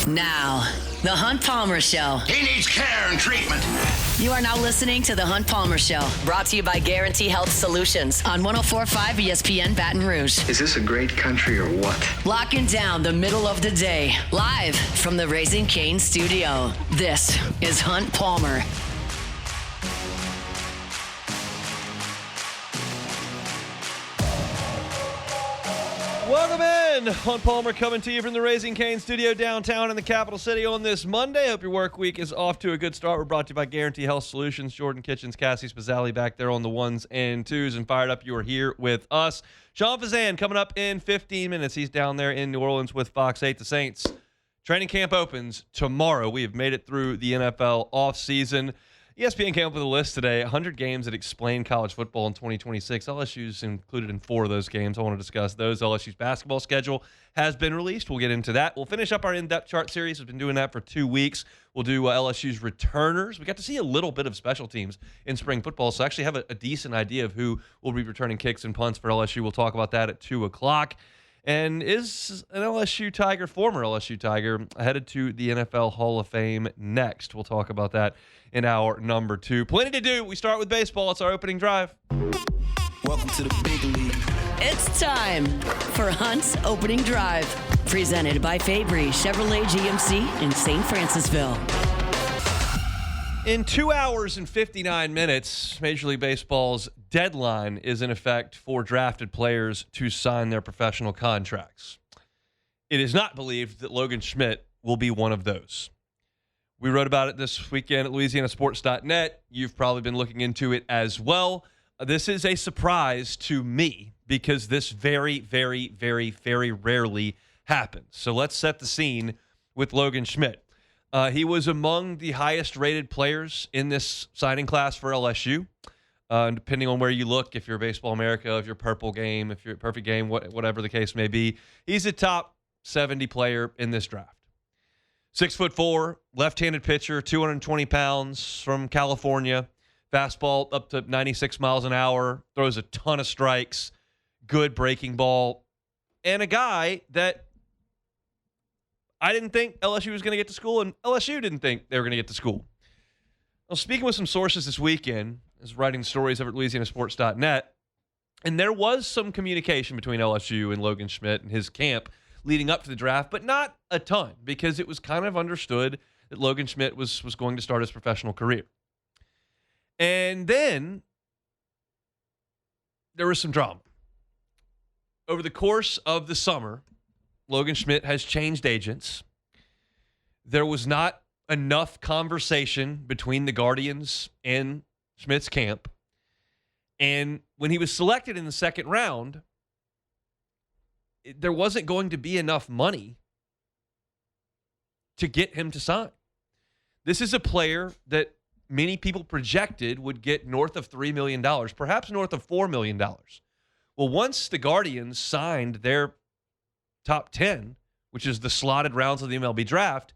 Now, The Hunt Palmer Show. He needs care and treatment. You are now listening to The Hunt Palmer Show, brought to you by Guarantee Health Solutions on 104.5 ESPN Baton Rouge. Is this a great country or what? Locking down the middle of the day, live from the Raising Cane studio. This is Hunt Palmer. Welcome in. Hunt Palmer coming to you from the Raising Cane studio downtown in the capital city on this Monday. Hope your work week is off to a good start. We're brought to you by Guarantee Health Solutions. Jordan Kitchens, Cassie Spazzali back there on the ones and twos, and fired up. You are here with us. Sean Fazende coming up in 15 minutes. He's down there in New Orleans with Fox 8. The Saints training camp opens tomorrow. We have made it through the NFL offseason. ESPN came up with a list today, 100 games that explain college football in 2026. LSU's included in 4 of those games. I want to discuss those. LSU's basketball schedule has been released. We'll get into that. We'll finish up our in-depth chart series. We've been doing that for 2 weeks. We'll do LSU's returners. We got to see a little bit of special teams in spring football, so I actually have a decent idea of who will be returning kicks and punts for LSU. We'll talk about that at 2 o'clock. And is an LSU Tiger, former LSU Tiger, headed to the NFL Hall of Fame next? We'll talk about that in hour number 2. Plenty to do. We start with baseball. It's our opening drive. Welcome to the big league. It's time for Hunt's Opening Drive, presented by Fabry Chevrolet GMC in St. Francisville. In 2 hours and 59 minutes, Major League Baseball's deadline is in effect for drafted players to sign their professional contracts. It is not believed that Logan Schmidt will be one of those. We wrote about it this weekend at LouisianaSports.net. You've probably been looking into it as well. This is a surprise to me because this very, very, very, very rarely happens. So let's set the scene with Logan Schmidt. He was among the highest-rated players in this signing class for LSU. Depending on where you look, if you're Baseball America, if you're Purple Game, if you're Perfect Game, whatever the case may be, he's a top 70 player in this draft. 6'4", left-handed pitcher, 220 pounds, from California. Fastball up to 96 miles an hour, throws a ton of strikes, good breaking ball, and a guy that I didn't think LSU was going to get to school, and LSU didn't think they were going to get to school. Well, speaking with some sources this weekend, I was writing stories over at LouisianaSports.net, and there was some communication between LSU and Logan Schmidt and his camp leading up to the draft, but not a ton, because it was kind of understood that Logan Schmidt was going to start his professional career. And then there was some drama. Over the course of the summer, Logan Schmidt has changed agents. There was not enough conversation between the Guardians and Schmidt's camp. And when he was selected in the second round, there wasn't going to be enough money to get him to sign. This is a player that many people projected would get north of $3 million, perhaps north of $4 million. Well, once the Guardians signed their top 10, which is the slotted rounds of the MLB draft,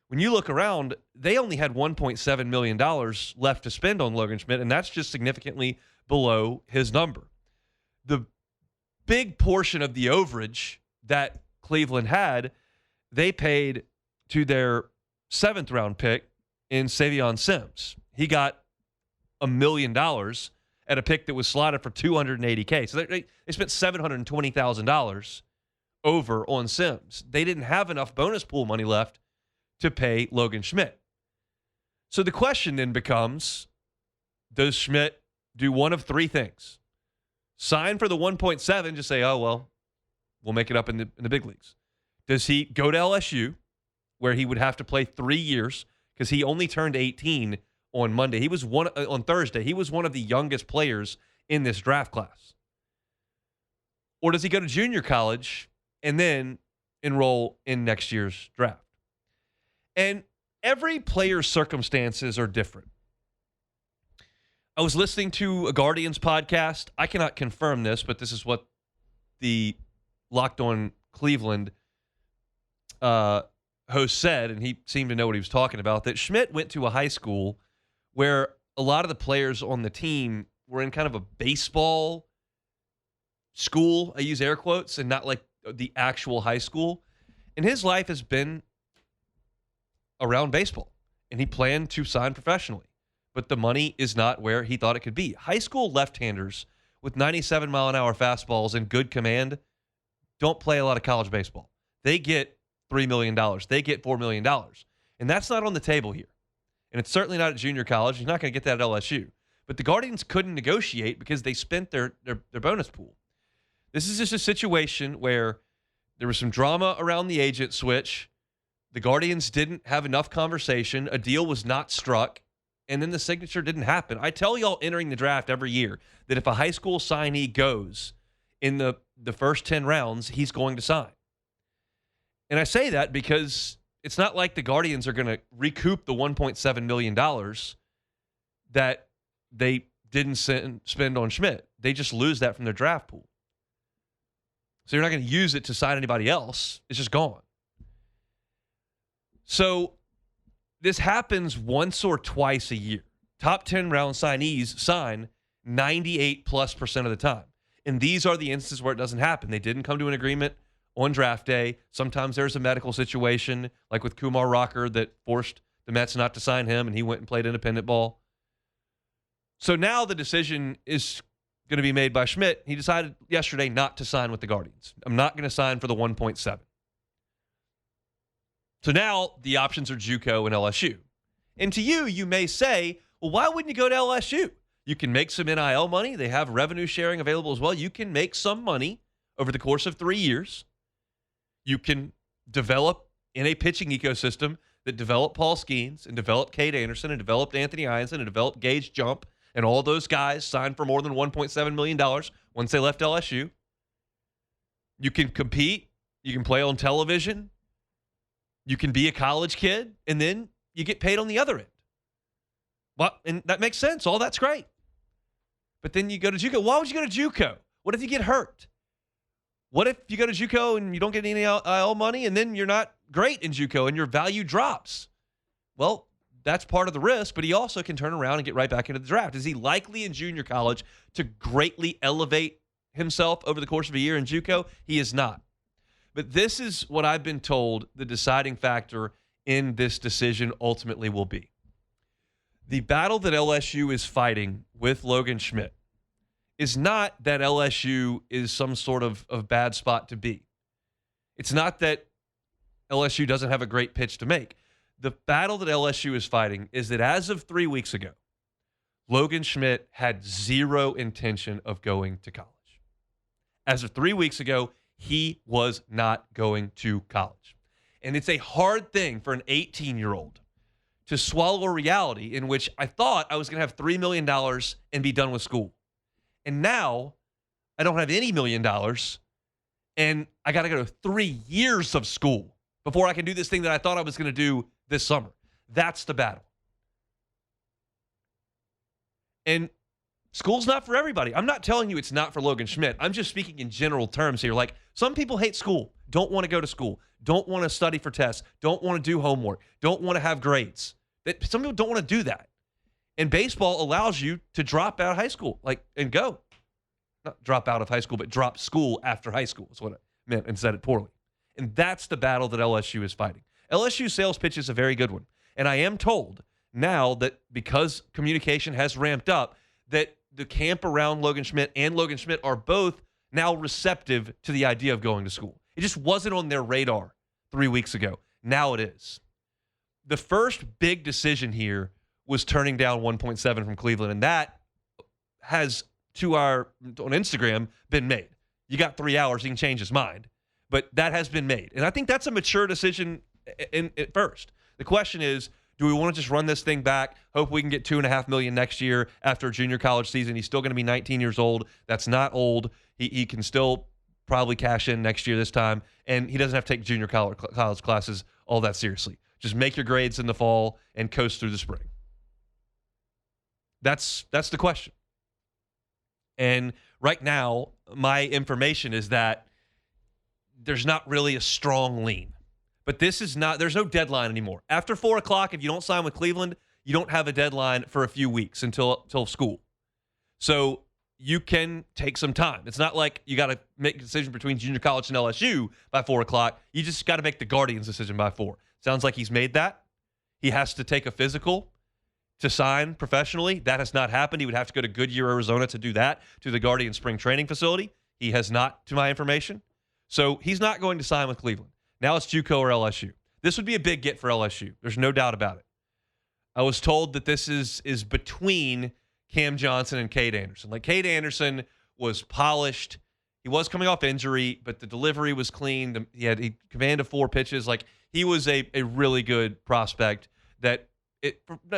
when you look around, they only had $1.7 million left to spend on Logan Schmidt, and that's just significantly below his number. The big portion of the overage that Cleveland had, they paid to their 7th-round pick in Savion Sims. He got $1 million at a pick that was slotted for $280K. So they spent $720,000 over on Sims. They didn't have enough bonus pool money left to pay Logan Schmidt. So the question then becomes, does Schmidt do one of 3 things? Sign for the 1.7, just say, oh, well, we'll make it up in the big leagues. Does he go to LSU, where he would have to play 3 years, because he only turned 18 on Monday. He was on Thursday. He was one of the youngest players in this draft class. Or does he go to junior college and then enroll in next year's draft? And every player's circumstances are different. I was listening to a Guardians podcast. I cannot confirm this, but this is what the Locked On Cleveland host said, and he seemed to know what he was talking about, that Schmidt went to a high school where a lot of the players on the team were in kind of a baseball school, I use air quotes, and not like the actual high school. And his life has been around baseball, and he planned to sign professionally. But the money is not where he thought it could be. High school left-handers with 97-mile-an-hour fastballs and good command don't play a lot of college baseball. They get $3 million. They get $4 million. And that's not on the table here. And it's certainly not at junior college. You're not going to get that at LSU. But the Guardians couldn't negotiate because they spent their bonus pool. This is just a situation where there was some drama around the agent switch. The Guardians didn't have enough conversation. A deal was not struck. And then the signature didn't happen. I tell y'all entering the draft every year that if a high school signee goes in the first 10 rounds, he's going to sign. And I say that because it's not like the Guardians are going to recoup the $1.7 million that they didn't spend on Schmidt. They just lose that from their draft pool. So you're not going to use it to sign anybody else. It's just gone. So this happens once or twice a year. Top 10 round signees sign 98+% of the time. And these are the instances where it doesn't happen. They didn't come to an agreement on draft day. Sometimes there's a medical situation, like with Kumar Rocker, that forced the Mets not to sign him, and he went and played independent ball. So now the decision is going to be made by Schmidt. He decided yesterday not to sign with the Guardians. I'm not going to sign for the 1.7. So now the options are JUCO and LSU. And to you, you may say, well, why wouldn't you go to LSU? You can make some NIL money. They have revenue sharing available as well. You can make some money over the course of 3 years. You can develop in a pitching ecosystem that developed Paul Skeens and developed Cade Anderson and developed Anthony Ianson and developed Gage Jump, and all those guys signed for more than $1.7 million once they left LSU. You can compete. You can play on television. You can be a college kid, and then you get paid on the other end. Well, and that makes sense. All that's great. But then you go to JUCO. Why would you go to JUCO? What if you get hurt? What if you go to JUCO and you don't get any NIL money, and then you're not great in JUCO and your value drops? Well, that's part of the risk, but he also can turn around and get right back into the draft. Is he likely in junior college to greatly elevate himself over the course of a year in JUCO? He is not. But this is what I've been told the deciding factor in this decision ultimately will be. The battle that LSU is fighting with Logan Schmidt is not that LSU is some sort of bad spot to be. It's not that LSU doesn't have a great pitch to make. The battle that LSU is fighting is that as of 3 weeks ago, Logan Schmidt had zero intention of going to college. As of 3 weeks ago, he was not going to college. And it's a hard thing for an 18-year-old to swallow a reality in which I thought I was going to have $3 million and be done with school. And now I don't have any $1 million, and I got to go to 3 years of school before I can do this thing that I thought I was going to do this summer. That's the battle. And school's not for everybody. I'm not telling you it's not for Logan Schmidt. I'm just speaking in general terms here. Like, some people hate school, don't want to go to school, don't want to study for tests, don't want to do homework, don't want to have grades. Some people don't want to do that. And baseball allows you to drop out of high school, and go. Not drop out of high school, but drop school after high school is what I meant and said it poorly. And that's the battle that LSU is fighting. LSU's sales pitch is a very good one. And I am told now that because communication has ramped up, that the camp around Logan Schmidt and Logan Schmidt are both now receptive to the idea of going to school. It just wasn't on their radar 3 weeks ago. Now it is. The first big decision here was turning down 1.7 from Cleveland, and that has, on Instagram, been made. You got 3 hours, he can change his mind. But that has been made. And I think that's a mature decision at first. The question is, do we want to just run this thing back, hope we can get $2.5 million next year after a junior college season? He's still going to be 19 years old. That's not old. He can still probably cash in next year this time, and he doesn't have to take junior college classes all that seriously. Just make your grades in the fall and coast through the spring. That's the question. And right now, my information is that there's not really a strong lean. But there's no deadline anymore. After 4 o'clock, if you don't sign with Cleveland, you don't have a deadline for a few weeks until school. So you can take some time. It's not like you got to make a decision between junior college and LSU by 4 o'clock. You just got to make the Guardians' decision by 4. Sounds like he's made that. He has to take a physical to sign professionally. That has not happened. He would have to go to Goodyear, Arizona to do that, to the Guardian spring training facility. He has not, to my information. So he's not going to sign with Cleveland. Now it's JUCO or LSU. This would be a big get for LSU. There's no doubt about it. I was told that this is between Cam Johnson and Cade Anderson. Like, Cade Anderson was polished. He was coming off injury, but the delivery was clean. He commanded 4 pitches. Like, he was a really good prospect that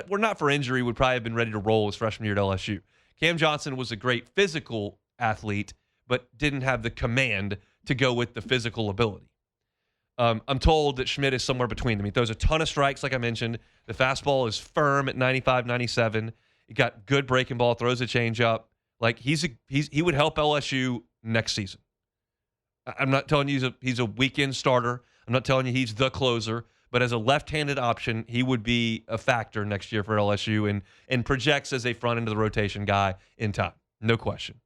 were not for injury would probably have been ready to roll his freshman year at LSU. Cam Johnson was a great physical athlete, but didn't have the command to go with the physical ability. I'm told that Schmidt is somewhere between them. He throws a ton of strikes, like I mentioned. The fastball is firm at 95, 97. He got good breaking ball, throws a changeup. Like, he would help LSU next season. I'm not telling you he's a weekend starter. I'm not telling you he's the closer. But as a left-handed option, he would be a factor next year for LSU and projects as a front end of the rotation guy in time. No question.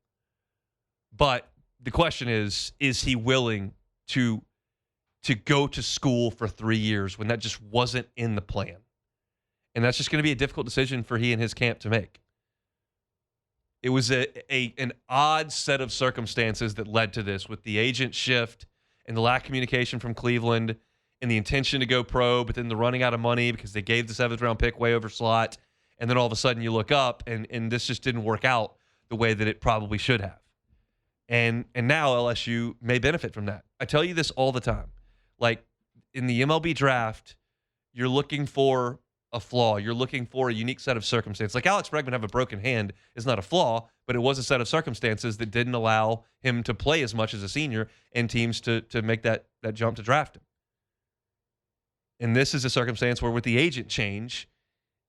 But the question is he willing to go to school for 3 years when that just wasn't in the plan? And that's just going to be a difficult decision for he and his camp to make. It was an odd set of circumstances that led to this, with the agent shift and the lack of communication from Cleveland and the intention to go pro, but then the running out of money because they gave the 7th-round pick way over slot. And then all of a sudden you look up and this just didn't work out the way that it probably should have. And now LSU may benefit from that. I tell you this all the time. Like, in the MLB draft, you're looking for a flaw. You're looking for a unique set of circumstances. Like, Alex Bregman have a broken hand is not a flaw, but it was a set of circumstances that didn't allow him to play as much as a senior and teams to make that jump to draft him. And this is a circumstance where, with the agent change,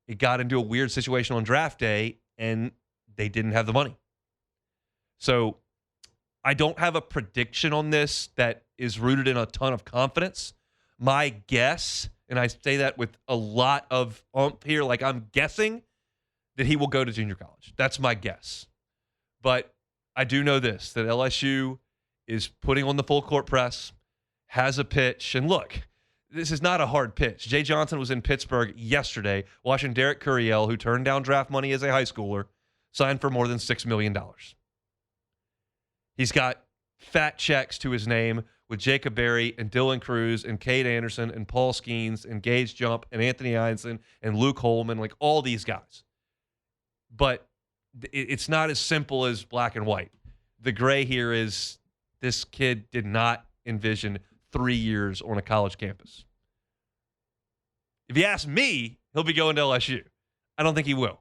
it got into a weird situation on draft day and they didn't have the money. So I don't have a prediction on this that is rooted in a ton of confidence. My guess, and I say that with a lot of oomph here, like, I'm guessing that he will go to junior college. That's my guess. But I do know this, that LSU is putting on the full court press, has a pitch, and look, this is not a hard pitch. Jay Johnson was in Pittsburgh yesterday watching Derek Curiel, who turned down draft money as a high schooler, sign for more than $6 million. He's got fat checks to his name with Jacob Berry and Dylan Cruz and Cade Anderson and Paul Skeens and Gage Jump and Anthony Einson and Luke Holman, like all these guys. But it's not as simple as black and white. The gray here is this kid did not envision 3 years on a college campus. If you ask me, he'll be going to LSU. I don't think he will.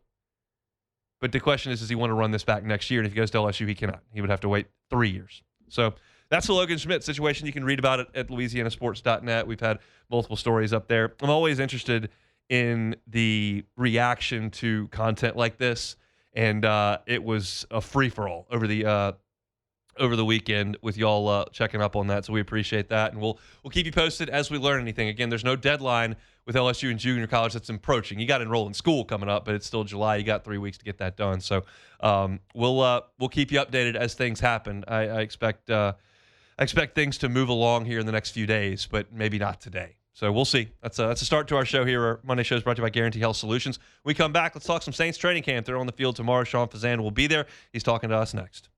But the question is, does he want to run this back next year? And if he goes to LSU, he cannot. He would have to wait 3 years. So that's the Logan Schmidt situation. You can read about it at louisianasports.net. We've had multiple stories up there. I'm always interested in the reaction to content like this. And it was a free-for-all over the weekend with y'all checking up on that. So we appreciate that. And we'll keep you posted as we learn anything. Again, there's no deadline with LSU and junior college that's approaching. You got to enroll in school coming up, but it's still July. You got 3 weeks to get that done. So we'll keep you updated as things happen. I expect things to move along here in the next few days, but maybe not today. So we'll see. That's a start to our show here. Our Monday show is brought to you by Guarantee Health Solutions. When we come back, let's talk some Saints training camp. They're on the field tomorrow. Sean Fazende will be there. He's talking to us next.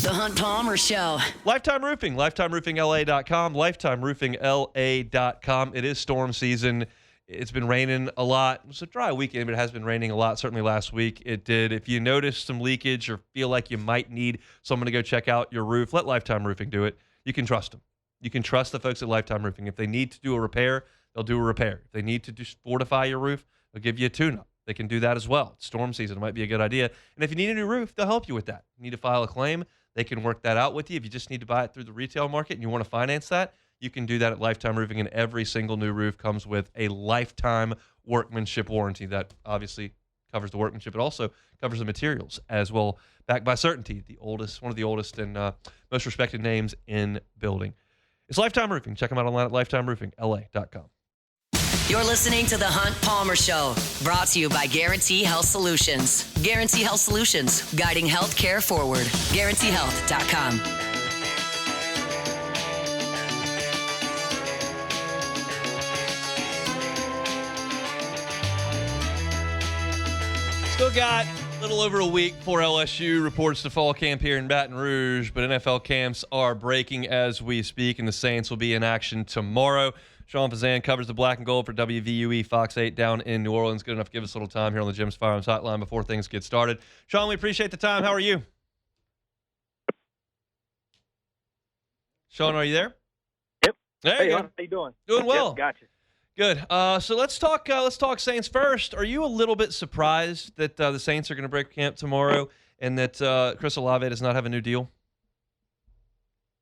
The Hunt Palmer Show. Lifetime Roofing, lifetimeroofingla.com, lifetimeroofingla.com. It is storm season. It's been raining a lot. It was a dry weekend, but it has been raining a lot. Certainly last week it did. If you notice some leakage or feel like you might need someone to go check out your roof, let Lifetime Roofing do it. You can trust them. You can trust the folks at Lifetime Roofing. If they need to do a repair, they'll do a repair. If they need to fortify your roof, they'll give you a tune-up. They can do that as well. It's storm season. It might be a good idea. And if you need a new roof, they'll help you with that. You need to file a claim, they can work that out with you. If you just need to buy it through the retail market and you want to finance that, you can do that at Lifetime Roofing, and every single new roof comes with a lifetime workmanship warranty that obviously covers the workmanship. It also covers the materials as well, backed by Certainty, one of the oldest and most respected names in building. It's Lifetime Roofing. Check them out online at lifetimeroofingla.com. You're listening to The Hunt Palmer Show, brought to you by Guarantee Health Solutions. Guarantee Health Solutions, guiding healthcare forward. GuaranteeHealth.com. Still got a little over a week before LSU reports to fall camp here in Baton Rouge, but NFL camps are breaking as we speak, and the Saints will be in action tomorrow. Sean Fazende covers the black and gold for WVUE Fox 8 down in New Orleans. Good enough to give us a little time here on the Jim's Firearms Hotline before things get started. Sean, we appreciate the time. How are you? Sean, are you there? Yep. There you go. How you doing? Doing well. Yep, gotcha. Good. So let's talk Saints first. Are you a little bit surprised that the Saints are going to break camp tomorrow and that Chris Olave does not have a new deal?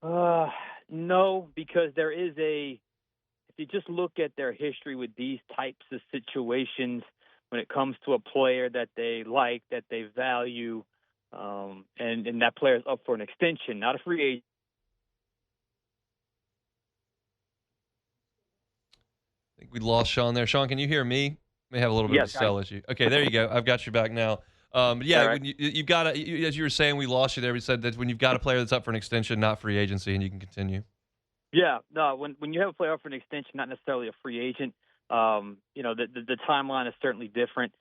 No, because there is if you just look at their history with these types of situations, when it comes to a player that they like, that they value, and that player is up for an extension, not a free agent. I think we lost Sean there. Sean, can you hear me? May have a little bit of a cell issue. Okay, there you go. I've got you back now. Yeah, right. when you've got as you were saying, we lost you there. We said that when you've got a player that's up for an extension, not free agency, and you can continue. Yeah, no. When you have a player up for an extension, not necessarily a free agent, the timeline is certainly different.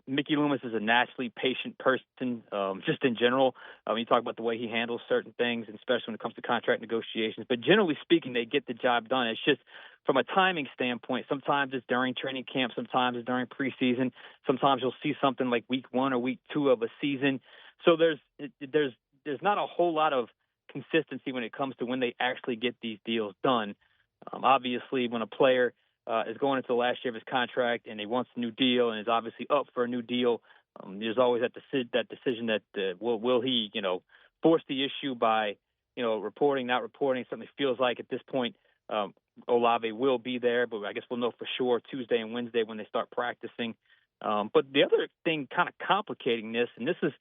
Mickey Loomis is a naturally patient person, just in general. When you talk about the way he handles certain things, and especially when it comes to contract negotiations. But generally speaking, they get the job done. It's just from a timing standpoint, sometimes it's during training camp, sometimes it's during preseason. Sometimes you'll see something like week 1 or week 2 of a season. So there's not a whole lot of consistency when it comes to when they actually get these deals done. Obviously, when a player is going into the last year of his contract and he wants a new deal and is obviously up for a new deal, there's always that decision that will he force the issue by reporting, not reporting. Something feels like at this point Olave will be there, but I guess we'll know for sure Tuesday and Wednesday when they start practicing. But the other thing kind of complicating this, and this is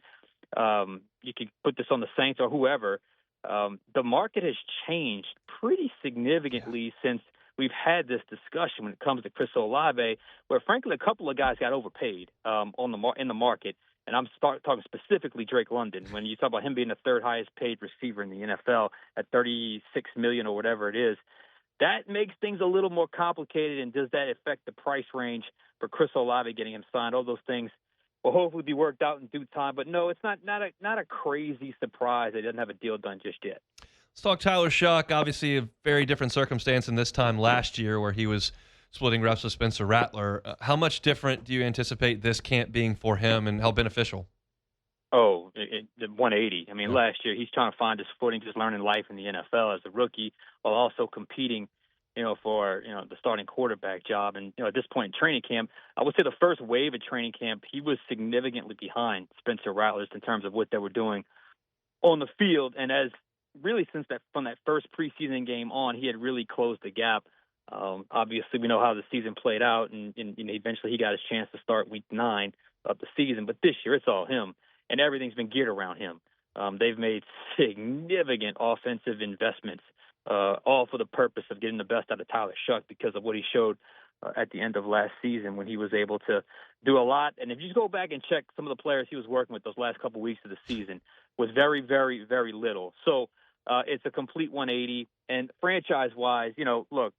you could put this on the Saints or whoever, the market has changed pretty significantly since we've had this discussion when it comes to Chris Olave, where frankly a couple of guys got overpaid in the market, and I'm talking specifically Drake London. When you talk about him being the third highest paid receiver in the NFL at $36 million or whatever it is, that makes things a little more complicated. And does that affect the price range for Chris Olave getting him signed? All those things will hopefully be worked out in due time. But no, it's not a crazy surprise that he doesn't have a deal done just yet. Let's talk Tyler Shuck. Obviously, a very different circumstance than this time last year where he was splitting reps with Spencer Rattler. How much different do you anticipate this camp being for him and how beneficial? Oh, 180. I mean, last year he's trying to find his footing, just learning life in the NFL as a rookie while also competing, for, the starting quarterback job. And, at this point in training camp, I would say the first wave of training camp, he was significantly behind Spencer Rattler in terms of what they were doing on the field. And from that first preseason game on, he had really closed the gap. Obviously, we know how the season played out, and eventually he got his chance to start week 9 of the season. But this year, it's all him, and everything's been geared around him. They've made significant offensive investments, all for the purpose of getting the best out of Tyler Shuck because of what he showed at the end of last season when he was able to do a lot. And if you go back and check some of the players he was working with those last couple weeks of the season, was very, very, very little. So it's a complete 180. And franchise-wise, look,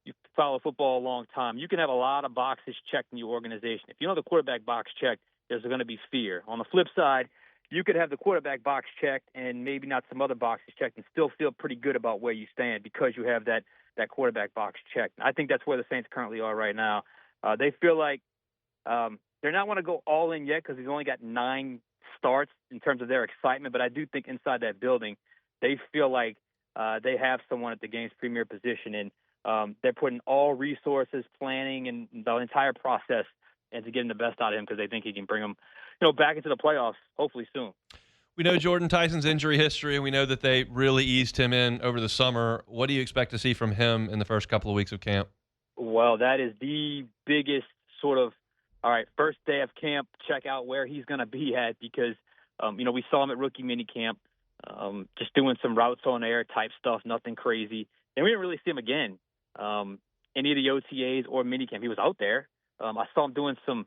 you follow football a long time. You can have a lot of boxes checked in your organization. If you know the quarterback box checked, there's going to be fear. On the flip side, you could have the quarterback box checked and maybe not some other boxes checked and still feel pretty good about where you stand because you have that quarterback box checked. I think that's where the Saints currently are right now. They feel like they're not want to go all in yet because he's only got 9 starts in terms of their excitement, but I do think inside that building they feel like they have someone at the game's premier position, and they're putting all resources, planning, and the entire process into getting the best out of him because they think he can bring them, back into the playoffs hopefully soon. We know Jordan Tyson's injury history, and we know that they really eased him in over the summer. What do you expect to see from him in the first couple of weeks of camp? Well, that is the biggest sort of, all right, first day of camp, check out where he's going to be at because, we saw him at rookie minicamp, just doing some routes on air type stuff, nothing crazy. And we didn't really see him again, any of the OTAs or minicamp. He was out there. I saw him doing some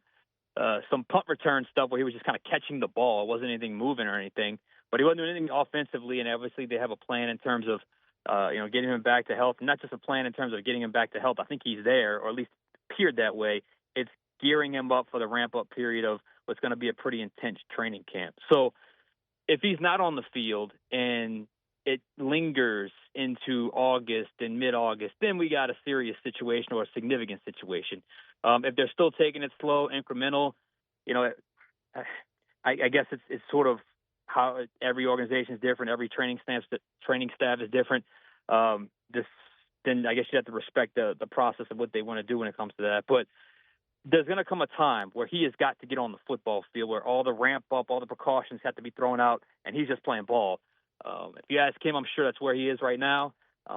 punt return stuff where he was just kind of catching the ball. It wasn't anything moving or anything, but he wasn't doing anything offensively. And obviously they have a plan in terms of, getting him back to health. Not just a plan in terms of getting him back to health. I think he's there, or at least appeared that way. It's gearing him up for the ramp-up period of what's going to be a pretty intense training camp. So if he's not on the field and it lingers into August and mid-August, then we got a serious situation or a significant situation. If they're still taking it slow, incremental, I guess it's sort of how every organization is different. Every training staff is different. Then I guess you have to respect the process of what they want to do when it comes to that. But there's going to come a time where he has got to get on the football field, where all the ramp up, all the precautions have to be thrown out, and he's just playing ball. If you ask him, I'm sure that's where he is right now.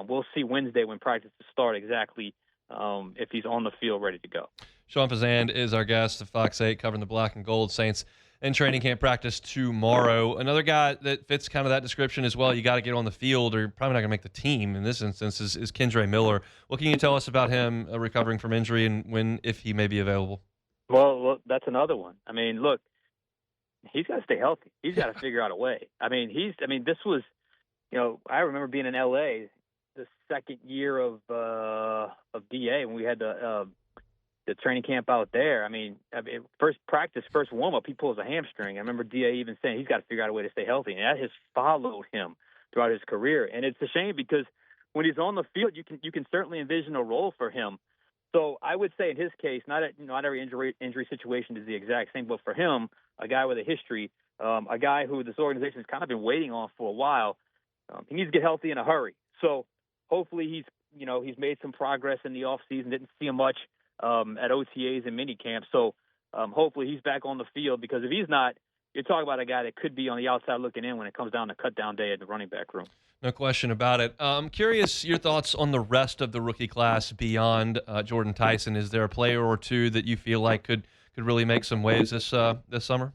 We'll see Wednesday when practices start exactly if he's on the field ready to go. Sean Fazende is our guest of Fox 8, covering the black and gold. Saints in training camp practice tomorrow. Another guy that fits kind of that description as well, you got to get on the field or you're probably not going to make the team in this instance, is Kendre Miller. What can you tell us about him recovering from injury and if he may be available? Well, that's another one. I mean, look, he's got to stay healthy. He's got to figure out a way. This was, I remember being in L.A. the second year of DA when we had the training camp out there. First practice, first warm-up, he pulls a hamstring. I remember DA even saying he's got to figure out a way to stay healthy, and that has followed him throughout his career. And it's a shame because when he's on the field, you can certainly envision a role for him. So I would say in his case, not every injury situation is the exact same, but for him, a guy with a history, a guy who this organization has kind of been waiting on for a while, he needs to get healthy in a hurry. So hopefully he's made some progress in the offseason, didn't see him much at OTAs and mini camps. So hopefully he's back on the field, because if he's not, you're talking about a guy that could be on the outside looking in when it comes down to cut down day at the running back room. No question about it. I'm curious your thoughts on the rest of the rookie class beyond Jordan Tyson. Is there a player or two that you feel like could really make some waves this summer?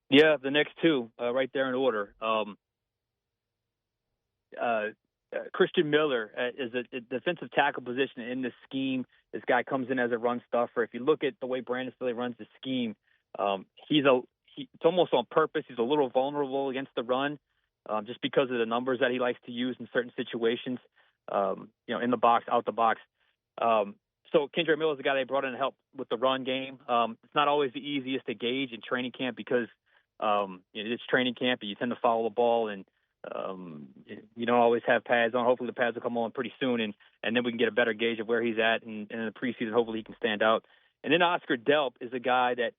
Yeah, the next two right there in order. Christian Miller is a defensive tackle position in this scheme. This guy comes in as a run stuffer. If you look at the way Brandon Staley runs the scheme, it's almost on purpose. He's a little vulnerable against the run, just because of the numbers that he likes to use in certain situations, in the box, out the box. So Kendre Miller is the guy they brought in to help with the run game. It's not always the easiest to gauge in training camp because it's training camp and you tend to follow the ball, and you don't always have pads on. Hopefully the pads will come on pretty soon, and then we can get a better gauge of where he's at. And in the preseason, hopefully he can stand out. And then Oscar Delp is a guy that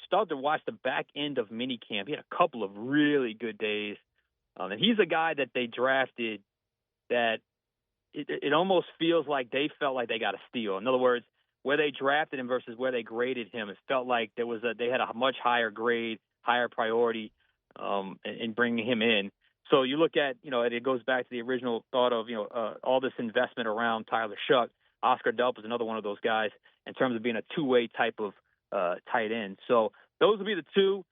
started to watch the back end of minicamp. He had a couple of really good days. And he's a guy that they drafted that it almost feels like they felt like they got a steal. In other words, where they drafted him versus where they graded him, it felt like they had a much higher grade, higher priority in bringing him in. So you look at, it goes back to the original thought of, all this investment around Tyler Shuck. Oscar Delp is another one of those guys in terms of being a two-way type of tight end. So those would be the two.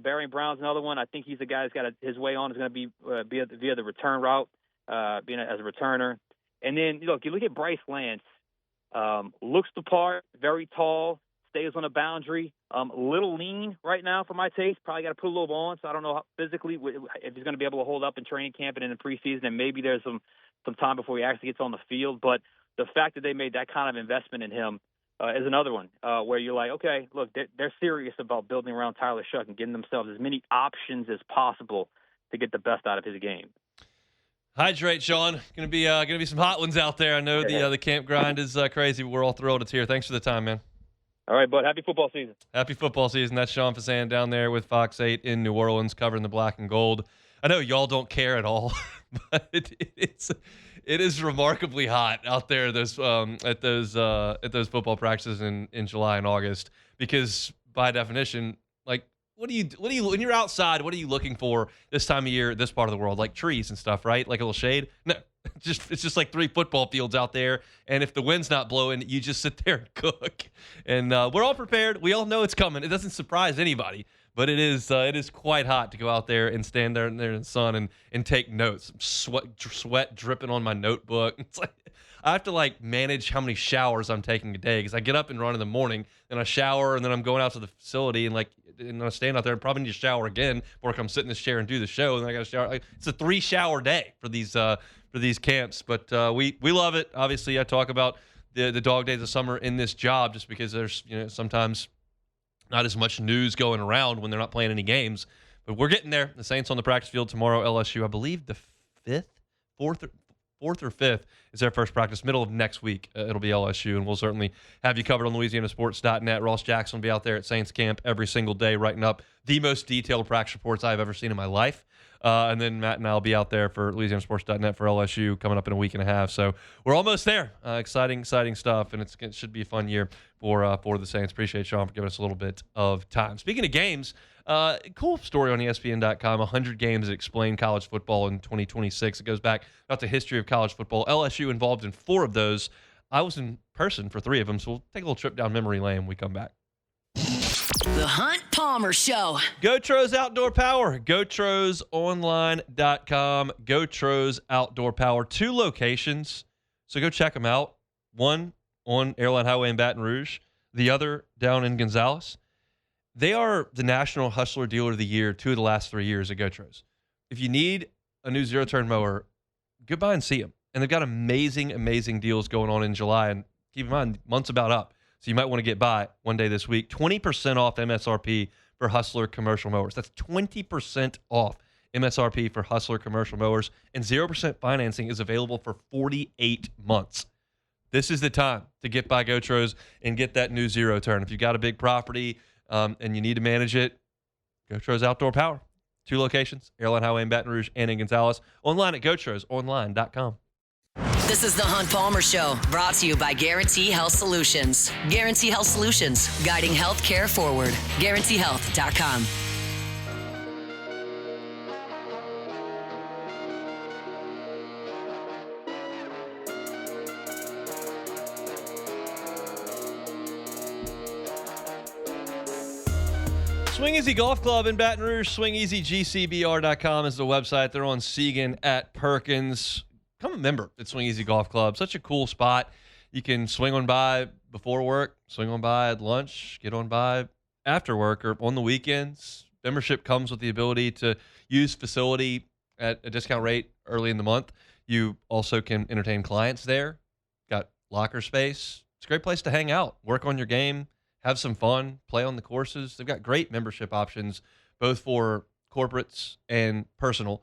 Barry Brown's another one. I think he's a guy that's got his way on is going to be via the return route, being as a returner. And then, you look at Bryce Lance. Looks the part, very tall, stays on the boundary. Little lean right now for my taste. Probably got to put a little on. So I don't know how physically if he's going to be able to hold up in training camp and in the preseason. And maybe there's some time before he actually gets on the field. But the fact that they made that kind of investment in him is another one where you're like, okay, look, they're serious about building around Tyler Shuck and getting themselves as many options as possible to get the best out of his game. Hydrate, Sean. Gonna be some hot ones out there. I know the camp grind is crazy, but we're all thrilled it's here. Thanks for the time, man. All right, bud. Happy football season. Happy football season. That's Sean Fazende down there with Fox 8 in New Orleans, covering the black and gold. I know y'all don't care at all, but it is remarkably hot out there at those football practices in July and August, because by definition, like, what do you when you're outside, what are you looking for this time of year, this part of the world? Like trees and stuff, right? Like a little shade? No. It's just like 3 football fields out there, and if the wind's not blowing, you just sit there and cook. And we're all prepared. We all know it's coming. It doesn't surprise anybody, but it is quite hot to go out there and stand there in the sun and take notes. Sweat dripping on my notebook. It's like I have to manage how many showers I'm taking a day, because I get up and run in the morning, then I shower, and then I'm going out to the facility and I stand out there and probably need to shower again before I come sit in this chair and do the show. And then I got to shower. It's a 3-shower day for these camps, but we love it. Obviously, I talk about the dog days of summer in this job just because there's sometimes not as much news going around when they're not playing any games. But we're getting there. The Saints on the practice field tomorrow. LSU, I believe the fourth or fifth is their first practice. Middle of next week, it'll be LSU, and we'll certainly have you covered on LouisianaSports.net. Ross Jackson will be out there at Saints camp every single day writing up the most detailed practice reports I've ever seen in my life. And then Matt and I will be out there for LouisianaSports.net for LSU coming up in a week and a half. So we're almost there. Exciting stuff, and it should be a fun year for the Saints. Appreciate Sean for giving us a little bit of time. Speaking of games, cool story on ESPN.com, 100 games that explain college football in 2026. It goes back about the history of college football. LSU involved in 4 of those. I was in person for 3 of them, so we'll take a little trip down memory lane when we come back. The Hunt Palmer Show. GoTro's Outdoor Power. GoTrosOnline.com. GoTro's Outdoor Power. 2 locations, so go check them out. One on Airline Highway in Baton Rouge, the other down in Gonzales. They are the National Hustler Dealer of the Year 2 of the last 3 years at GoTros. If you need a new zero-turn mower, go by and see them. And they've got amazing deals going on in July. And keep in mind, month's about up. So you might want to get by one day this week. 20% off MSRP for Hustler commercial mowers. That's 20% off MSRP for Hustler commercial mowers. And 0% financing is available for 48 months. This is the time to get by GoTros and get that new zero turn. If you've got a big property and you need to manage it, GoTro's Outdoor Power. 2 locations, Airline Highway in Baton Rouge and in Gonzales. Online at GoTrosOnline.com. This is the Hunt Palmer Show, brought to you by Guarantee Health Solutions. Guarantee Health Solutions, guiding healthcare forward. GuaranteeHealth.com. Swing Easy Golf Club in Baton Rouge. SwingEasyGCBR.com is the website. They're on Segan at Perkins. Become a member at Swing Easy Golf Club. Such a cool spot. You can swing on by before work, swing on by at lunch, get on by after work or on the weekends. Membership comes with the ability to use facility at a discount rate early in the month. You also can entertain clients there. Got locker space. It's a great place to hang out, work on your game, have some fun, play on the courses. They've got great membership options, both for corporates and personal.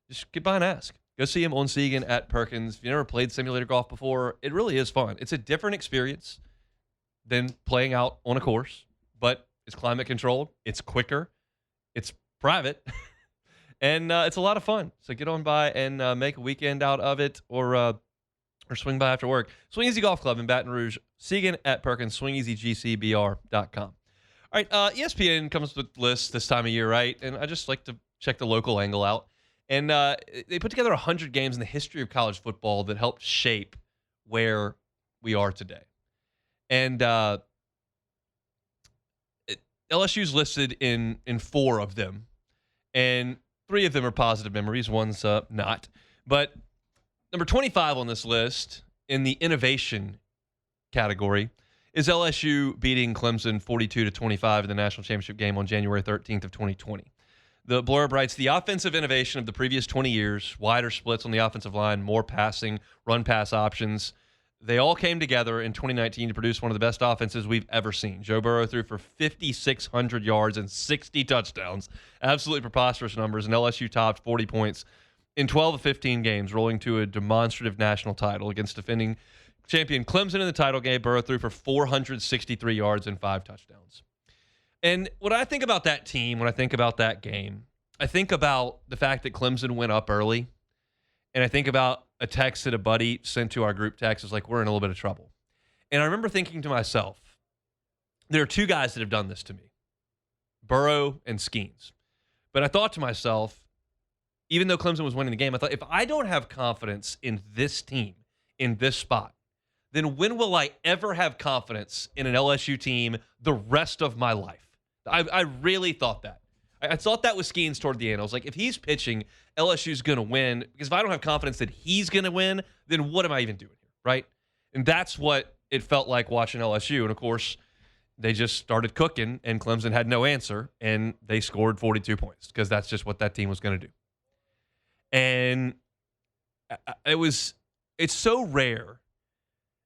Just get by and ask. Go see him on Segan at Perkins. If you've never played simulator golf before, it really is fun. It's a different experience than playing out on a course, but it's climate controlled. It's quicker. It's private. And it's a lot of fun. So get on by and make a weekend out of it or swing by after work. Swing Easy Golf Club in Baton Rouge. Segan at Perkins. SwingEasyGCBR.com. All right, ESPN comes with lists this time of year, right? And I just like to check the local angle out. And they put together 100 games in the history of college football that helped shape where we are today. And LSU's listed in 4 of them. And 3 of them are positive memories. One's not. But number 25 on this list in the innovation category is LSU beating Clemson 42-25 in the national championship game on January 13th of 2020. The blurb writes, the offensive innovation of the previous 20 years, wider splits on the offensive line, more passing, run-pass options, they all came together in 2019 to produce one of the best offenses we've ever seen. Joe Burrow threw for 5,600 yards and 60 touchdowns. Absolutely preposterous numbers, and LSU topped 40 points in 12 of 15 games, rolling to a demonstrative national title against defending champion Clemson in the title game. Burrow threw for 463 yards and 5 touchdowns. And when I think about that team, when I think about that game, I think about the fact that Clemson went up early, and I think about a text that a buddy sent to our group text. It's like, we're in a little bit of trouble. And I remember thinking to myself, there are 2 guys that have done this to me, Burrow and Skeens. But I thought to myself, even though Clemson was winning the game, I thought, if I don't have confidence in this team, in this spot, then when will I ever have confidence in an LSU team the rest of my life? I really thought that. I thought that with Skeens toward the end. I was like, if he's pitching, LSU's going to win. Because if I don't have confidence that he's going to win, then what am I even doing here, right? And that's what it felt like watching LSU. And, of course, they just started cooking, and Clemson had no answer, and they scored 42 points because that's just what that team was going to do. And it's so rare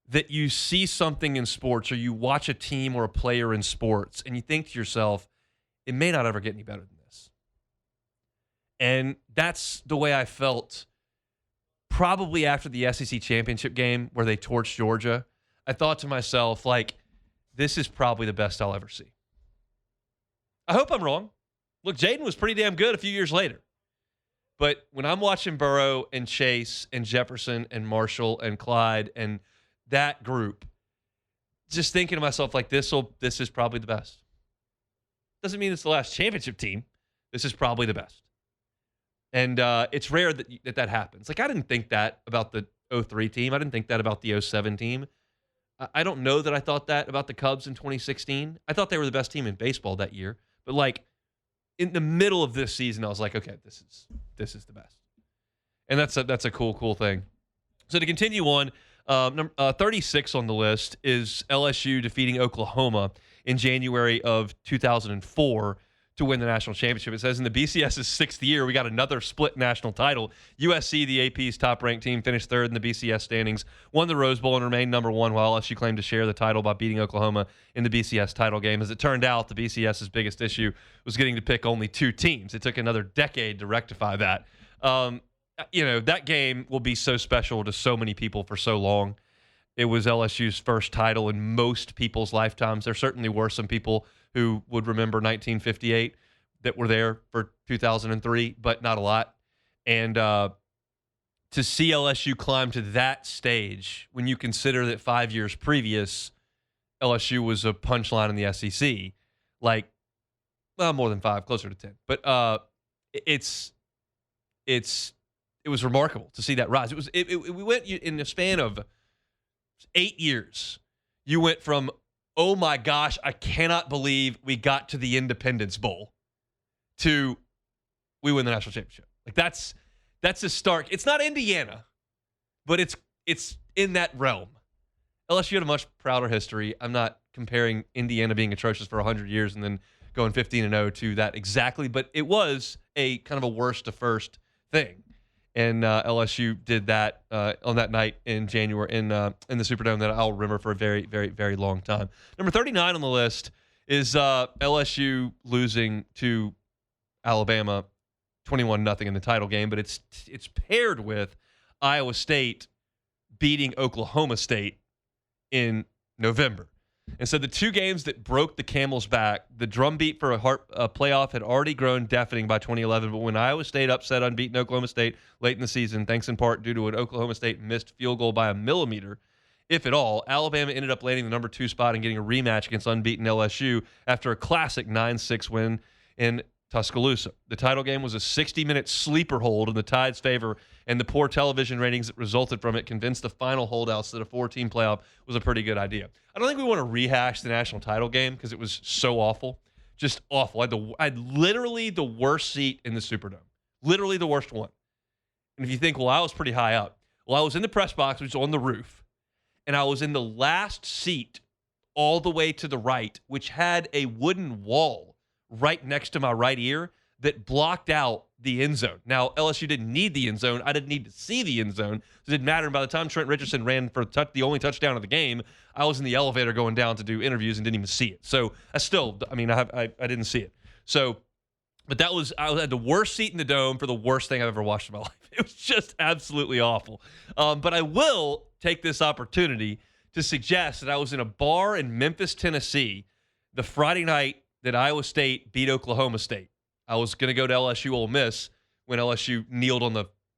that you see something in sports or you watch a team or a player in sports and you think to yourself, it may not ever get any better than this. And that's the way I felt probably after the SEC championship game where they torched Georgia. I thought to myself, like, this is probably the best I'll ever see. I hope I'm wrong. Look, Jaden was pretty damn good a few years later. But when I'm watching Burrow and Chase and Jefferson and Marshall and Clyde and that group, just thinking to myself, like, this is probably the best. Doesn't mean it's the last championship team. This is probably the best. And it's rare that happens. Like, I didn't think that about the 03 team. I didn't think that about the 07 team. I don't know that I thought that about the Cubs in 2016. I thought they were the best team in baseball that year. But, like, in the middle of this season, I was like, okay, this is the best. And that's a cool thing. So to continue on, 36 on the list is LSU defeating Oklahoma in January of 2004 to win the national championship. It says in the BCS's sixth year, we got another split national title. USC, the AP's top-ranked team, finished third in the BCS standings, won the Rose Bowl, and remained number one, while LSU claimed to share the title by beating Oklahoma in the BCS title game. As it turned out, the BCS's biggest issue was getting to pick only two teams. It took another decade to rectify that. That game will be so special to so many people for so long. It was LSU's first title in most people's lifetimes. There certainly were some people who would remember 1958 that were there for 2003, but not a lot. And to see LSU climb to that stage, when you consider that 5 years previous, LSU was a punchline in the SEC, more than 5, closer to 10. But it was remarkable to see that rise. We went in the span of 8 years. You went from, oh my gosh, I cannot believe we got to the Independence Bowl, to we win the national championship. Like, that's a stark. It's not Indiana, but it's in that realm. LSU had a much prouder history. I'm not comparing Indiana being atrocious for 100 years and then going 15-0 to that exactly, but it was a kind of a worst to first thing. And LSU did that on that night in January in the Superdome that I'll remember for a very, very, very long time. Number 39 on the list is LSU losing to Alabama 21-0 in the title game, but it's paired with Iowa State beating Oklahoma State in November. And so the two games that broke the camel's back, the drumbeat for a playoff had already grown deafening by 2011, but when Iowa State upset unbeaten Oklahoma State late in the season, thanks in part due to an Oklahoma State missed field goal by a millimeter, if at all, Alabama ended up landing the number 2 spot and getting a rematch against unbeaten LSU after a classic 9-6 win in Tuscaloosa. The title game was a 60-minute sleeper hold in the Tide's favor, and the poor television ratings that resulted from it convinced the final holdouts that a 4-team playoff was a pretty good idea. I don't think we want to rehash the national title game because it was so awful. Just awful. I had literally the worst seat in the Superdome. Literally the worst one. And if you think, well, I was pretty high up. Well, I was in the press box, which was on the roof, and I was in the last seat all the way to the right, which had a wooden wall right next to my right ear that blocked out the end zone. Now, LSU didn't need the end zone. I didn't need to see the end zone. It didn't matter. And by the time Trent Richardson ran for the only touchdown of the game, I was in the elevator going down to do interviews and didn't even see it. So I didn't see it. So, but I had the worst seat in the dome for the worst thing I've ever watched in my life. It was just absolutely awful. But I will take this opportunity to suggest that I was in a bar in Memphis, Tennessee, the Friday night that Iowa State beat Oklahoma State. I was going to go to LSU Ole Miss when LSU kneeled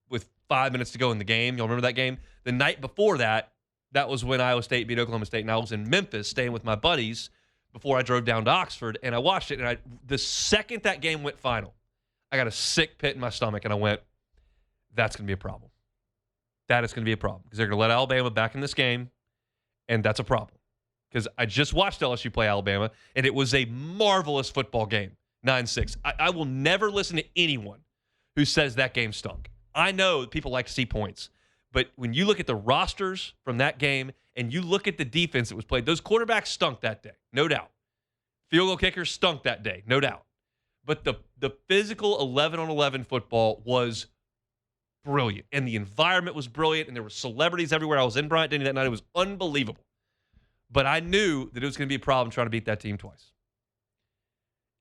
with 5 minutes to go in the game. Y'all remember that game? The night before that was when Iowa State beat Oklahoma State, and I was in Memphis staying with my buddies before I drove down to Oxford, and I watched it, and the second that game went final, I got a sick pit in my stomach, and I went, that's going to be a problem. That is going to be a problem because they're going to let Alabama back in this game, and that's a problem. Because I just watched LSU play Alabama, and it was a marvelous football game, 9-6. I will never listen to anyone who says that game stunk. I know people like to see points, but when you look at the rosters from that game and you look at the defense that was played, those quarterbacks stunk that day, no doubt. Field goal kickers stunk that day, no doubt. But the physical 11-on-11 football was brilliant, and the environment was brilliant, and there were celebrities everywhere. I was in Bryant-Denny that night. It was unbelievable. But I knew that it was going to be a problem trying to beat that team twice.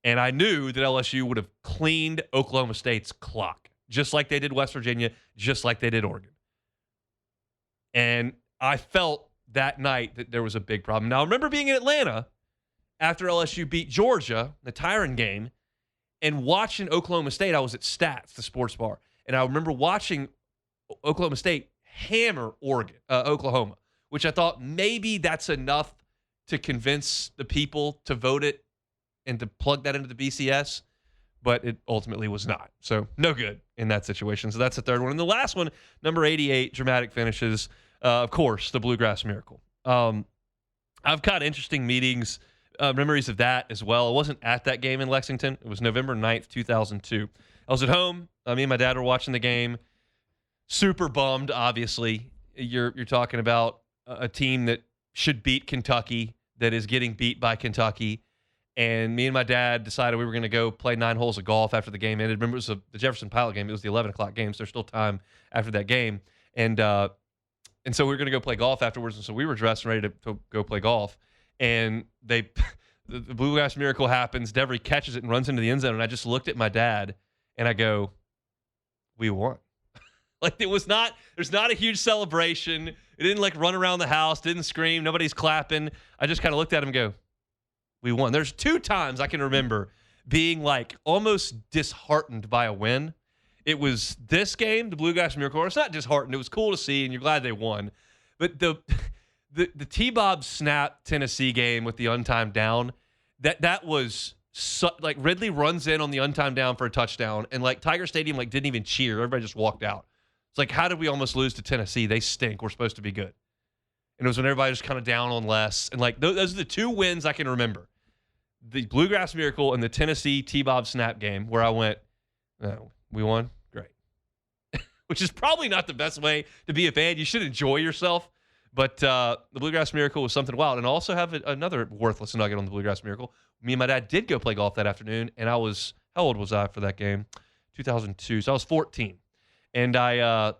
And I knew that LSU would have cleaned Oklahoma State's clock, just like they did West Virginia, just like they did Oregon. And I felt that night that there was a big problem. Now, I remember being in Atlanta after LSU beat Georgia, the Tyron game, and watching Oklahoma State. I was at Stats, the sports bar, and I remember watching Oklahoma State hammer Oklahoma, which I thought maybe that's enough to convince the people to vote it and to plug that into the BCS, but it ultimately was not. So no good in that situation. So that's the third one. And the last one, number 88, dramatic finishes, of course, the Bluegrass Miracle. I've got interesting memories of that as well. I wasn't at that game in Lexington. It was November 9th, 2002. I was at home. Me and my dad were watching the game. Super bummed, obviously. You're talking about a team that should beat Kentucky, that is getting beat by Kentucky. And me and my dad decided we were going to go play 9 holes of golf after the game ended. Remember, it was the Jefferson Pilot game. It was the 11 o'clock game, so there's still time after that game. And so we were going to go play golf afterwards. And so we were dressed and ready to go play golf. And the Bluegrass Miracle happens. Devery catches it and runs into the end zone. And I just looked at my dad and I go, we won. Like, there's not a huge celebration. It didn't like run around the house, didn't scream, nobody's clapping. I just kind of looked at him and go, we won. There's 2 times I can remember being like almost disheartened by a win. It was this game, the Bluegrass Miracle. It's not disheartened. It was cool to see, and you're glad they won. But the T-Bob snap Tennessee game with the untimed down, that was like Ridley runs in on the untimed down for a touchdown, and like Tiger Stadium like didn't even cheer. Everybody just walked out. It's like, how did we almost lose to Tennessee? They stink. We're supposed to be good. And it was when everybody was kind of down on less. And like those are the 2 wins I can remember. The Bluegrass Miracle and the Tennessee T-Bob snap game where I went, oh, we won? Great. Which is probably not the best way to be a fan. You should enjoy yourself. But the Bluegrass Miracle was something wild. And I also have another worthless nugget on the Bluegrass Miracle. Me and my dad did go play golf that afternoon. And how old was I for that game? 2002. So I was 14. And I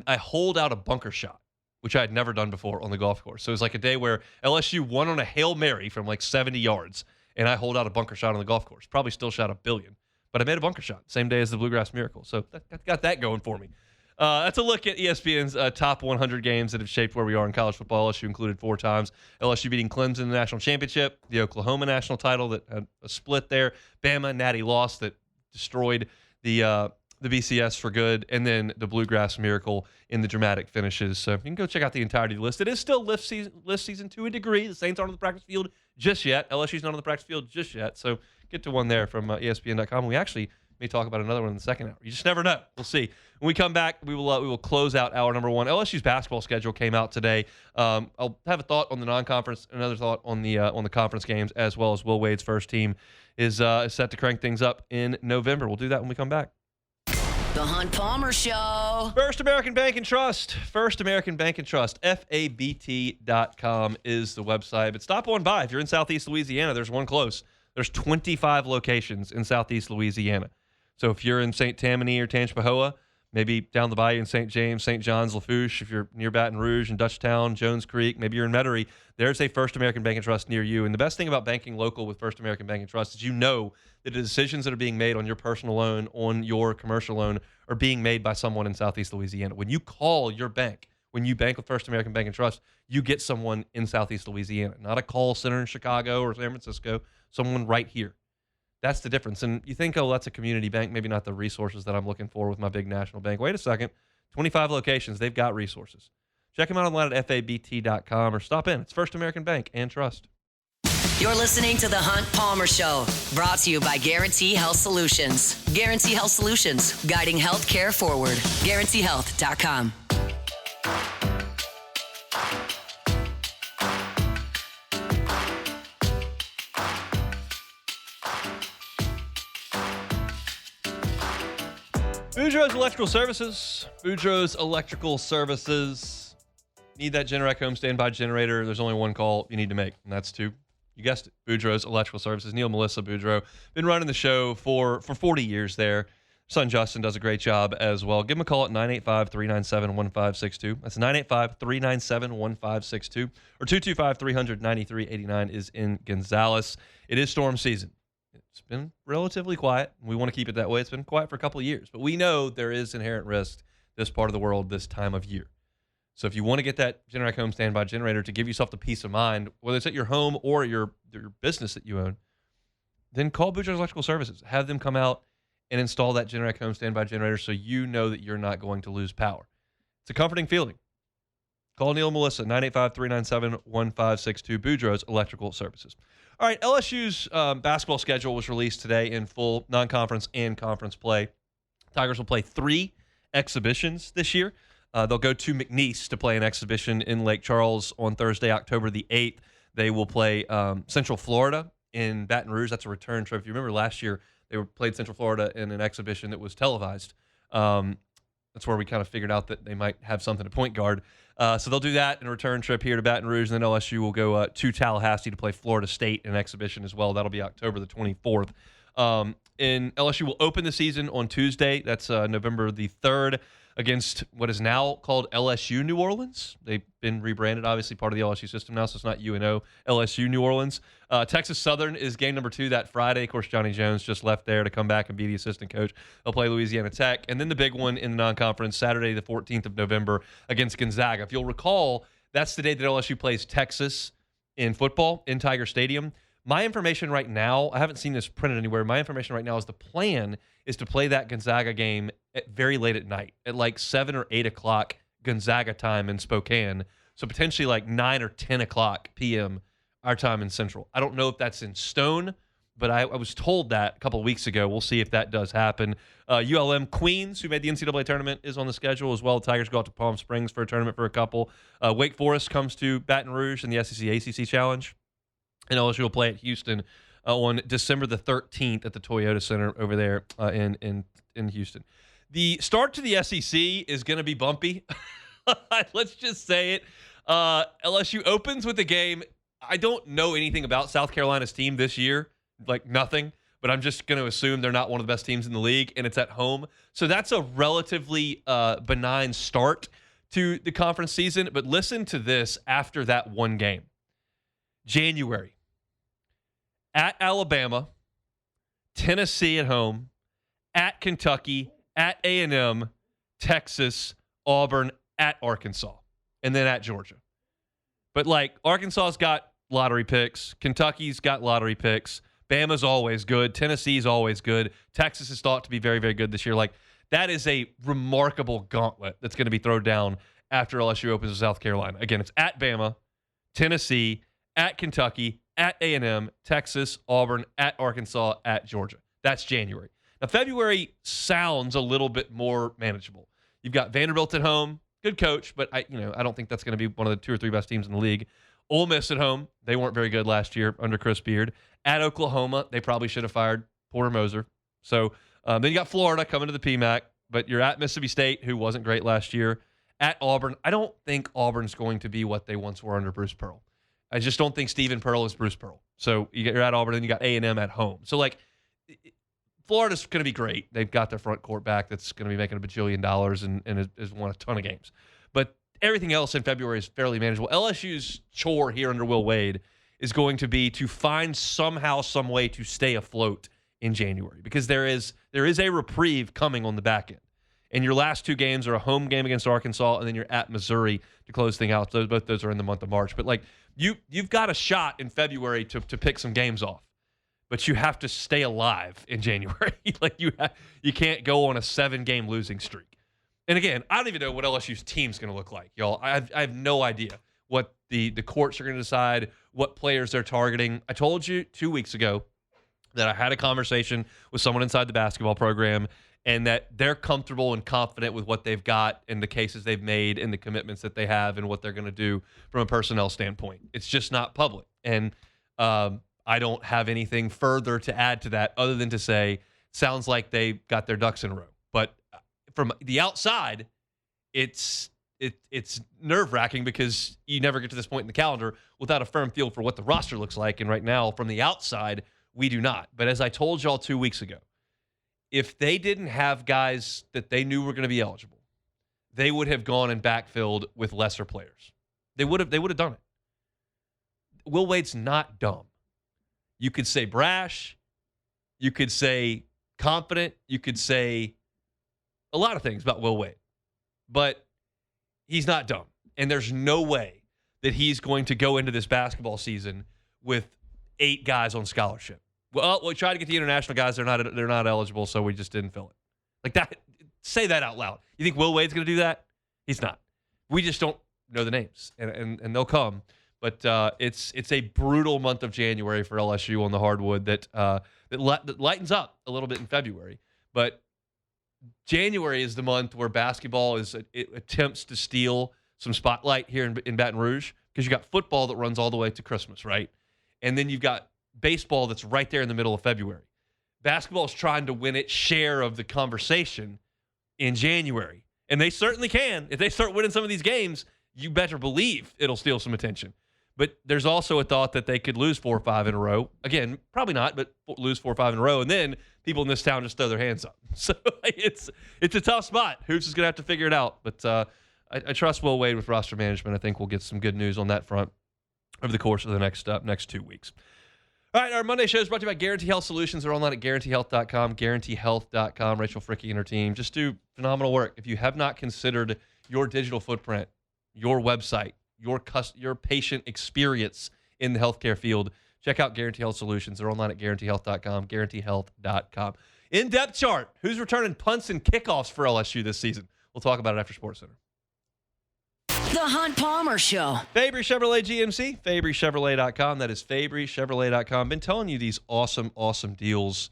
holed out a bunker shot, which I had never done before on the golf course. So it was like a day where LSU won on a Hail Mary from like 70 yards, and I holed out a bunker shot on the golf course. Probably still shot a billion, but I made a bunker shot same day as the Bluegrass Miracle. So that got that going for me. That's a look at ESPN's top 100 games that have shaped where we are in college football. LSU included 4 times. LSU beating Clemson in the national championship, the Oklahoma national title that had a split there, Bama Natty loss that destroyed the BCS for good, and then the Bluegrass Miracle in the dramatic finishes. So you can go check out the entirety of the list. It is still lift season to a degree. The Saints aren't on the practice field just yet. LSU's not on the practice field just yet. So get to one there from ESPN.com. We actually may talk about another one in the second hour. You just never know. We'll see. When we come back, we will close out hour number 1. LSU's basketball schedule came out today. I'll have a thought on the non-conference, another thought on the conference games, as well as Will Wade's first team is set to crank things up in November. We'll do that when we come back. The Hunt Palmer Show. First American Bank and Trust. First American Bank and Trust. FABT.com is the website. But stop on by. If you're in Southeast Louisiana, there's one close. There's 25 locations in Southeast Louisiana. So if you're in St. Tammany or Tangipahoa, maybe down the bayou in St. James, St. John's, Lafourche, if you're near Baton Rouge and Dutchtown, Jones Creek, maybe you're in Metairie, there's a First American Bank and Trust near you. And the best thing about banking local with First American Bank and Trust is you know that the decisions that are being made on your personal loan, on your commercial loan, are being made by someone in Southeast Louisiana. When you call your bank, when you bank with First American Bank and Trust, you get someone in Southeast Louisiana, not a call center in Chicago or San Francisco, someone right here. That's the difference. And you think, oh, that's a community bank, maybe not the resources that I'm looking for with my big national bank. Wait a second. 25 locations. They've got resources. Check them out online at FABT.com or stop in. It's First American Bank and Trust. You're listening to The Hunt Palmer Show, brought to you by Guarantee Health Solutions. Guarantee Health Solutions, guiding healthcare forward. GuaranteeHealth.com. Boudreaux's Electrical Services. Boudreaux's Electrical Services. Need that Generac home standby generator. There's only one call you need to make, and that's to, you guessed it, Boudreaux's Electrical Services. Neil Melissa Boudreaux. Been running the show for 40 years there. Son Justin does a great job as well. Give him a call at 985-397-1562. That's 985-397-1562. Or 225-300-9389 is in Gonzales. It is storm season. It's been relatively quiet. We want to keep it that way. It's been quiet for a couple of years. But we know there is inherent risk this part of the world this time of year. So if you want to get that Generac Home standby generator to give yourself the peace of mind, whether it's at your home or your business that you own, then call Boudreaux's Electrical Services. Have them come out and install that Generac Home standby generator so you know that you're not going to lose power. It's a comforting feeling. Call Neil and Melissa, 985-397-1562, Boudreaux's Electrical Services. All right, LSU's basketball schedule was released today in full non-conference and conference play. Tigers will play 3 exhibitions this year. They'll go to McNeese to play an exhibition in Lake Charles on Thursday, October the 8th. They will play Central Florida in Baton Rouge. That's a return trip. If you remember last year, they played Central Florida in an exhibition that was televised. That's where we kind of figured out that they might have something at point guard. So they'll do that in a return trip here to Baton Rouge, and then LSU will go to Tallahassee to play Florida State in an exhibition as well. That'll be October the 24th. And LSU will open the season on Tuesday. That's November the 3rd against what is now called LSU New Orleans. They've been rebranded, obviously part of the LSU system now, so it's not UNO, LSU New Orleans. Texas Southern is game number 2 that Friday. Of course, Johnny Jones just left there to come back and be the assistant coach. They'll play Louisiana Tech. And then the big one in the non-conference, Saturday the 14th of November against Gonzaga. If you'll recall, that's the day that LSU plays Texas in football in Tiger Stadium. My information right now, I haven't seen this printed anywhere. My information right now is the plan is to play that Gonzaga game at very late at night, at like 7 or 8 o'clock Gonzaga time in Spokane. So potentially like 9 or 10 o'clock p.m. our time in Central. I don't know if that's in stone, but I was told that a couple of weeks ago. We'll see if that does happen. ULM Queens, who made the NCAA tournament, is on the schedule as well. Tigers go out to Palm Springs for a tournament for a couple. Wake Forest comes to Baton Rouge in the SEC ACC Challenge. And LSU will play at Houston on December the 13th at the Toyota Center over there in Houston. The start to the SEC is going to be bumpy. Let's just say it. LSU opens with a game. I don't know anything about South Carolina's team this year, like nothing, but I'm just going to assume they're not one of the best teams in the league, and it's at home. So that's a relatively benign start to the conference season. But listen to this after that one game. January. At Alabama, Tennessee at home, at Kentucky, at A&M, Texas, Auburn, at Arkansas, and then at Georgia. But, like, Arkansas's got lottery picks. Kentucky's got lottery picks. Bama's always good. Tennessee's always good. Texas is thought to be very, very good this year. Like, that is a remarkable gauntlet that's going to be thrown down after LSU opens with South Carolina. Again, it's at Bama, Tennessee, at Kentucky, at A&M, Texas, Auburn, at Arkansas, at Georgia. That's January. Now, February sounds a little bit more manageable. You've got Vanderbilt at home, good coach, but I don't think that's going to be one of the 2 or 3 best teams in the league. Ole Miss at home, they weren't very good last year under Chris Beard. At Oklahoma, they probably should have fired Porter Moser. So then you got Florida coming to the PMAC, but you're at Mississippi State, who wasn't great last year. At Auburn, I don't think Auburn's going to be what they once were under Bruce Pearl. I just don't think Stephen Pearl is Bruce Pearl. So you're at Auburn, then you got A&M at home. So, like, Florida's going to be great. They've got their front court back that's going to be making $1 bajillion and has won a ton of games. But everything else in February is fairly manageable. LSU's chore here under Will Wade is going to be to find somehow, some way to stay afloat in January, because there is a reprieve coming on the back end. And your last 2 games are a home game against Arkansas, and then you're at Missouri to close things out. Both those are in the month of March. But, like, you've got a shot in February to pick some games off, but you have to stay alive in January. Like, you can't go on a 7-game losing streak. And again, I don't even know what LSU's team's going to look like, y'all. I have no idea what the courts are going to decide, what players they're targeting. I told you 2 weeks ago that I had a conversation with someone inside the basketball program, and that they're comfortable and confident with what they've got and the cases they've made and the commitments that they have and what they're going to do from a personnel standpoint. It's just not public. And I don't have anything further to add to that other than to say, sounds like they got their ducks in a row. But from the outside, it's nerve-wracking because you never get to this point in the calendar without a firm feel for what the roster looks like. And right now, from the outside, we do not. But as I told y'all 2 weeks ago, if they didn't have guys that they knew were going to be eligible, they would have gone and backfilled with lesser players. They would have done it. Will Wade's not dumb. You could say brash. You could say confident. You could say a lot of things about Will Wade. But he's not dumb. And there's no way that he's going to go into this basketball season with 8 guys on scholarship. Well, we tried to get the international guys. They're not eligible, so we just didn't fill it. Like that. Say that out loud. You think Will Wade's going to do that? He's not. We just don't know the names, and they'll come. But it's a brutal month of January for LSU on the hardwood that lightens up a little bit in February. But January is the month where basketball it attempts to steal some spotlight here in Baton Rouge, because you got football that runs all the way to Christmas, right? And then you've got baseball that's right there in the middle of February. Basketball is trying to win its share of the conversation in January. And they certainly can. If they start winning some of these games, you better believe it'll steal some attention. But there's also a thought that they could lose 4 or 5 in a row. Again, probably not, but lose 4 or 5 in a row. And then people in this town just throw their hands up. So it's a tough spot. Hoops is going to have to figure it out. But I trust Will Wade with roster management. I think we'll get some good news on that front over the course of the next 2 weeks. All right, our Monday show is brought to you by Guarantee Health Solutions. They're online at guaranteehealth.com, guaranteehealth.com. Rachel Fricke and her team just do phenomenal work. If you have not considered your digital footprint, your website, your patient experience in the healthcare field, check out Guarantee Health Solutions. They're online at guaranteehealth.com, guaranteehealth.com. In-depth chart. Who's returning punts and kickoffs for LSU this season? We'll talk about it after SportsCenter. The Hunt Palmer Show. Fabry Chevrolet GMC, FabryChevrolet.com. That is FabryChevrolet.com. Been telling you these awesome deals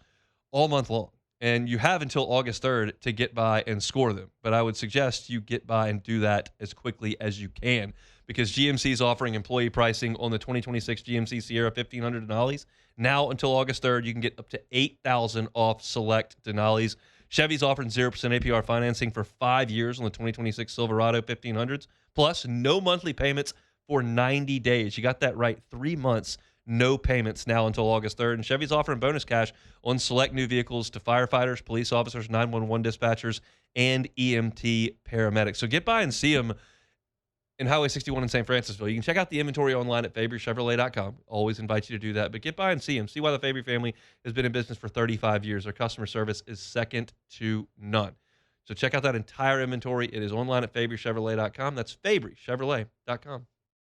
all month long. And you have until August 3rd to get by and score them. But I would suggest you get by and do that as quickly as you can, because GMC is offering employee pricing on the 2026 GMC Sierra 1500 Denali's. Now until August 3rd, you can get up to $8,000 off select Denali's. Chevy's offering 0% APR financing for 5 years on the 2026 Silverado 1500s, plus no monthly payments for 90 days. You got that right, 3 months, no payments now until August 3rd. And Chevy's offering bonus cash on select new vehicles to firefighters, police officers, 911 dispatchers, and EMT paramedics. So get by and see them in Highway 61 in St. Francisville. You can check out the inventory online at FabryChevrolet.com. Always invite you to do that. But get by and see them. See why the Fabry family has been in business for 35 years. Their customer service is second to none. So check out that entire inventory. It is online at FabryChevrolet.com. That's FabryChevrolet.com.